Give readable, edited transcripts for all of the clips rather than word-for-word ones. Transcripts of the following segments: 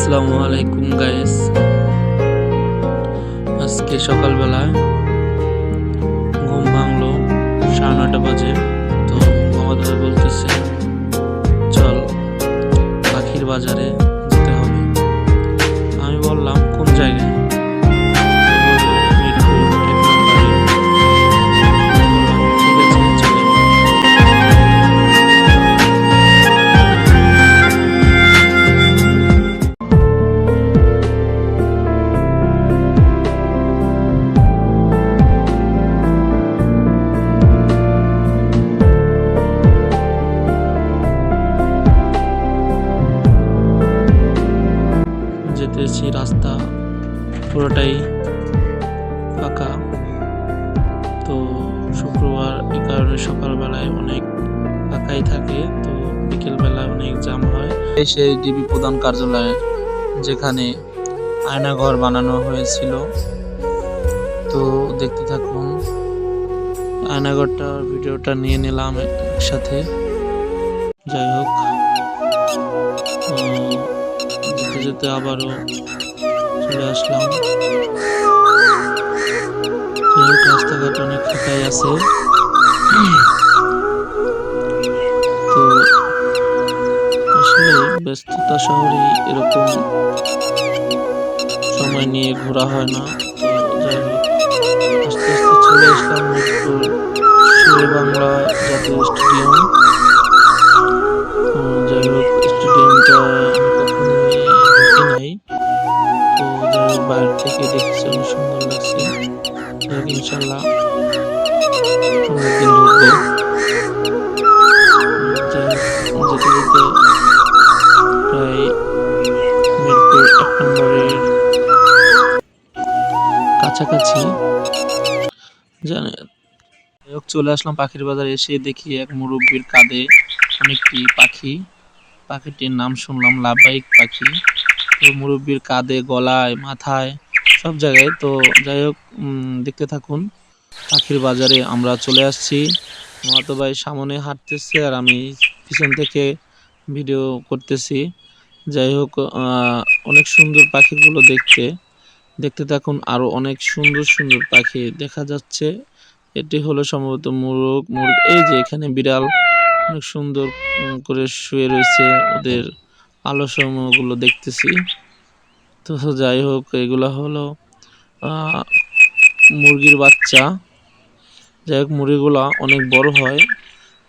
আসসালামু আলাইকুম গাইস। আজকে সকালবেলায় ঘুম ভাঙলো 9:30 বাজে। তো আমাদের বলতেছে চল পাখির বাজারে যেতে হবে। আমি বললাম কোন জায়গায়? মিরপুর 1 নম্বরে। বললাম ঠিক আছে চলে। যেতেছি, রাস্তা পুরোটাই ফাঁকা। তো শুক্রবার এই কারণে সকালবেলায় অনেক ফাঁকাই থাকে, তো বিকেলবেলায় অনেক জ্যাম হয়। সেই ডিবি প্রধান কার্যালয়ে যেখানে আয়নাঘর বানানো হয়েছিল, তো দেখতে থাকুন। আয়নাঘরটা ভিডিওটা নিয়ে নিলাম একসাথে। যাই হোক, যেতে যেতে আবারও চলে আসলাম। যাই হোক, রাস্তাঘাট অনেক ফাঁকাই আছে। তো আসলে ব্যস্ততা শহরে এরকম সময় নিয়ে ঘোরা হয় না। তো যাই হোক, আস্তে আস্তে চলে আসলাম মিরপুর শেরেবাংলা জাতীয় স্টেডিয়াম। যাই হোক, স্টেডিয়ামটা আমি কখনোই ঢুকি নাই। তো যাই হোক, বাইরে থেকে দেখেছি অনেক সুন্দর লাগছে। যাই হোক, ইনশাল্লাহ অনেকদিন ঢুকবো। যাই হোক, যেতে যেতে প্রায় মিরপুর 1 নম্বরের কাছাকাছি জানে। যাই হোক, চলে আসলাম পাখির বাজারে। এসে দেখি এক মুরব্বির কাঁধে অনেকটি পাখি। পাখিটির নাম শুনলাম লাভবাহিক পাখি। তো মুরব্বির কাঁধে, গলায়, মাথায়, সব জায়গায়। তো যাই হোক, দেখতে থাকুন। পাখির বাজারে আমরা চলে আসছি। মামাতো ভাই সামনে হাঁটতেছে আর আমি পিছন থেকে ভিডিও করতেছি। যাই হোক, অনেক সুন্দর পাখিগুলো দেখতে দেখতে থাকুন। আরো অনেক সুন্দর সুন্দর পাখি দেখা যাচ্ছে। এটি হলো সম্ভবত মুরগ। এই যে এখানে বিড়াল অনেক সুন্দর করে শুয়ে রয়েছে, ওদের আলো সমূহগুলো দেখতেছি। তো যাই হোক, এগুলা হলো মুরগির বাচ্চা। যাই হোক, মুরগিগুলা অনেক বড় হয়।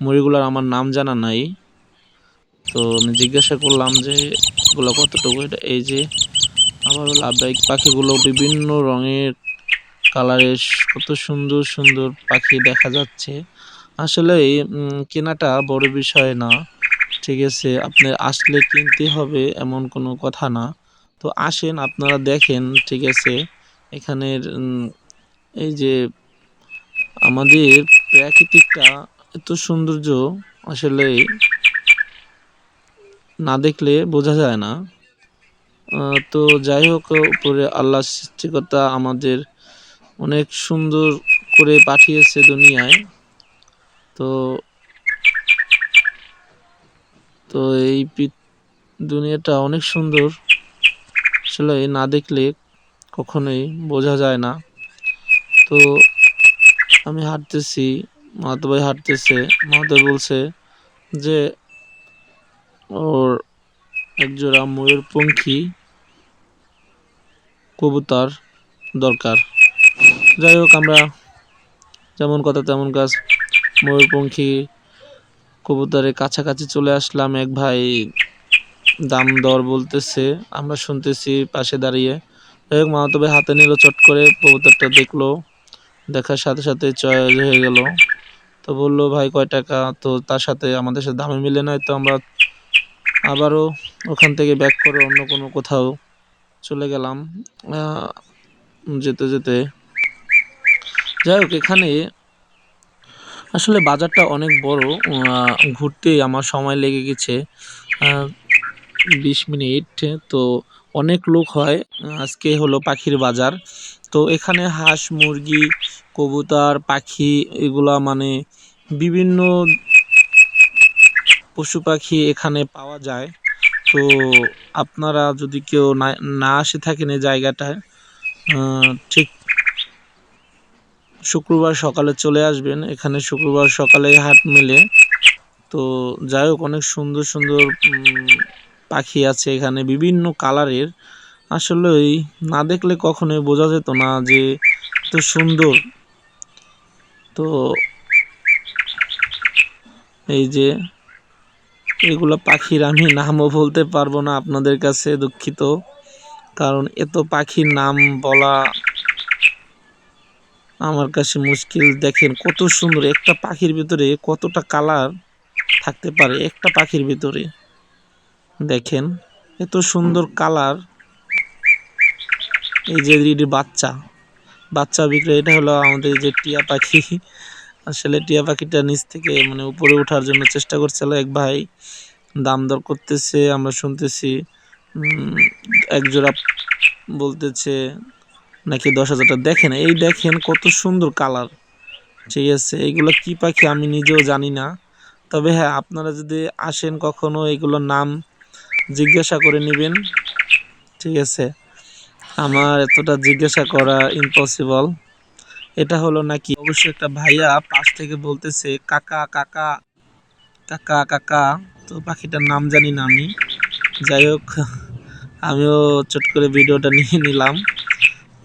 মুরগিগুলার আমার নাম জানা নাই। তো আমি জিজ্ঞাসা করলাম যে এগুলো কতটুকু। এটা এই যে আবার লাভবাহিক পাখিগুলো বিভিন্ন রঙের, কালারের, কত সুন্দর সুন্দর পাখি দেখা যাচ্ছে। আসলে কেনাটা বড় বিষয় না, ঠিক আছে? আপনি আসলে কিনতে হবে এমন কোনো কথা না। তো আসেন, আপনারা দেখেন, ঠিক আছে? এখানের এই যে আমাদের প্রাকৃতিকটা এত সৌন্দর্য, আসলে না দেখলে বোঝা যায় না। তো যাই হোক, উপরে আল্লাহ সৃষ্টিকর্তা আমাদের অনেক সুন্দর করে পাঠিয়েছে দুনিয়ায়। তো তো এই দুনিয়াটা অনেক সুন্দর, আসলে না দেখলে কখনোই বোঝা যায় না। তো আমি হাঁটতেছি, মামাতো ভাই হাঁটতেছে। মামাতো বলছে যে ওর একজোড়া ময়ূরপঙ্খী কবুতর দরকার। যাই হোক, আমরা যেমন কথা তেমন কাজ, ময়ূরপঙ্খী কবুতরের কাছাকাছি চলে আসলাম। এক ভাই দাম দর বলতেছে, আমরা শুনতেছি পাশে দাঁড়িয়ে। যাই হোক, মামাতো ভাই হাতে নিল, চট করে কবুতরটা দেখলো, দেখার সাথে সাথে চয়েস হয়ে গেল। তো বললো ভাই কয় টাকা? তো তার সাথে আমাদের সাথে দামে মিলে নাই। তো আমরা আবারও ওখান থেকে ব্যাক করে অন্য কোনো কোথাও চলে গেলাম। যেতে যেতে যাই হোক, এখানে আসলে বাজারটা অনেক বড়। ঘুরতেই আমার সময় লেগে গেছে 20 মিনিট। তো অনেক লোক হয়। আজকে হলো পাখির বাজার। তো এখানে হাঁস, মুরগি, কবুতর, পাখি, এগুলা মানে বিভিন্ন পশু পাখি এখানে পাওয়া যায়। তো আপনারা যদি কেউ না আসে থাকেন এই জায়গাটায়, ঠিক শুক্রবার সকালে চলে আসবেন। এখানে শুক্রবার সকালে হাট মেলে। তো যাই হোক, অনেক সুন্দর সুন্দর পাখি আছে এখানে, বিভিন্ন কালারের। আসলেই না দেখলে কখনোই বোঝা যেত না যে এত সুন্দর। তো এই যে এগুলো পাখির আমি নামও বলতে পারবো না, আপনাদের কাছে দুঃখিত, কারণ এত পাখির নাম বলা আমার কাছে মুশকিল। দেখেন কত সুন্দর, একটা পাখির ভিতরে কতটা কালার থাকতে পারে একটা পাখির ভিতরে। দেখেন এত সুন্দর কালার। এই যে বাচ্চা বিক্রি, এটা হলো আমাদের যে টিয়া পাখি। আসলে টিয়া পাখিটা নিচ থেকে মানে উপরে ওঠার জন্য চেষ্টা করছিল এক ভাই, দাম দর করতেছে, আমরা শুনতেছি এক জোড়া বলতেছে নাকি 10,000 টাকা। দেখেন এই দেখেন কত সুন্দর কালার। ঠিক আছে, এইগুলো কি পাখি আমি নিজেও জানি না, তবে হ্যাঁ আপনারা যদি আসেন কখনো এগুলোর নাম জিজ্ঞাসা করে নেবেন। ঠিক আছে, আমার এতটা জিজ্ঞাসা করা ইম্পসিবল। এটা হলো নাকি অবশ্যই একটা ভাইয়া পাশ থেকে বলতেছে কাকা কাকা কাকা কাকা। তো পাখিটার নাম জানি না আমি। যাই হোক, আমিও চট করে ভিডিওটা নিয়ে নিলাম।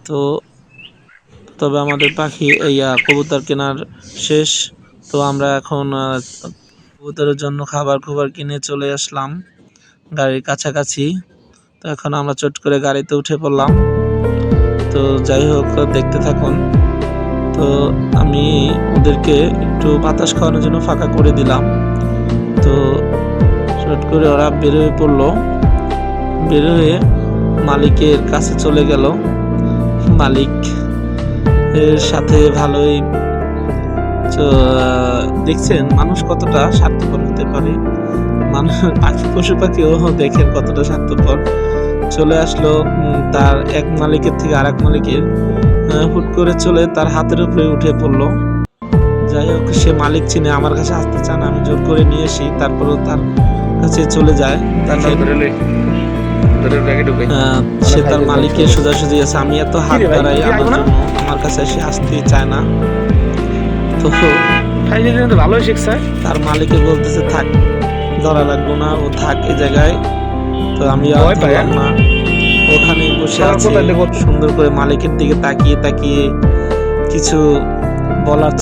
তো তবে আমাদের পাখি কবুতর কেনার শেষ। তো আমরা এখন কবুতরের জন্য খাবার কিনে চলে আসলাম গাড়ির কাছাকাছি। তো এখন আমরা চট করে গাড়িতে উঠে পড়লাম। তো যাই হোক, দেখতে থাকুন। তো আমি ওদেরকে একটু বাতাস খাওয়ানোর জন্য ফাঁকা করে দিলাম। তো চট করে ওরা বেরোয় পড়লো, বেরোয় মালিকের কাছে চলে গেল। মালিক এর সাথে ভালোই। তো দেখছেন মানুষ কতটা স্বার্থপর হতে পারে। মানুষ পশু পাখিও দেখেন কতটা স্বার্থপর। চলে আসলো তার এক মালিকের থেকে আরেক মালিকের, হুট করে চলে তার হাতের উপরে উঠে পড়লো। যাই হোক, সে মালিক চিনে আমার কাছে আসতে চান, আমি জোর করে নিয়ে আসি, তারপরও তার কাছে চলে যায়। সে তার মালিকের সোজাসুজি আছে, আমি এত হাত বাড়াই আমার জন্য, আমার কাছে সে আসতে চায় না। তো ভালোই শিখছে, তার মালিকে বলতেছে থাক, ধরা লাগবো না, ও থাক এই জায়গায়। তো আমি আর ধরলাম না, ওখানে বসে আছি সুন্দর করে মালিকের দিকে তাকিয়ে তাকিয়ে কিছু বলার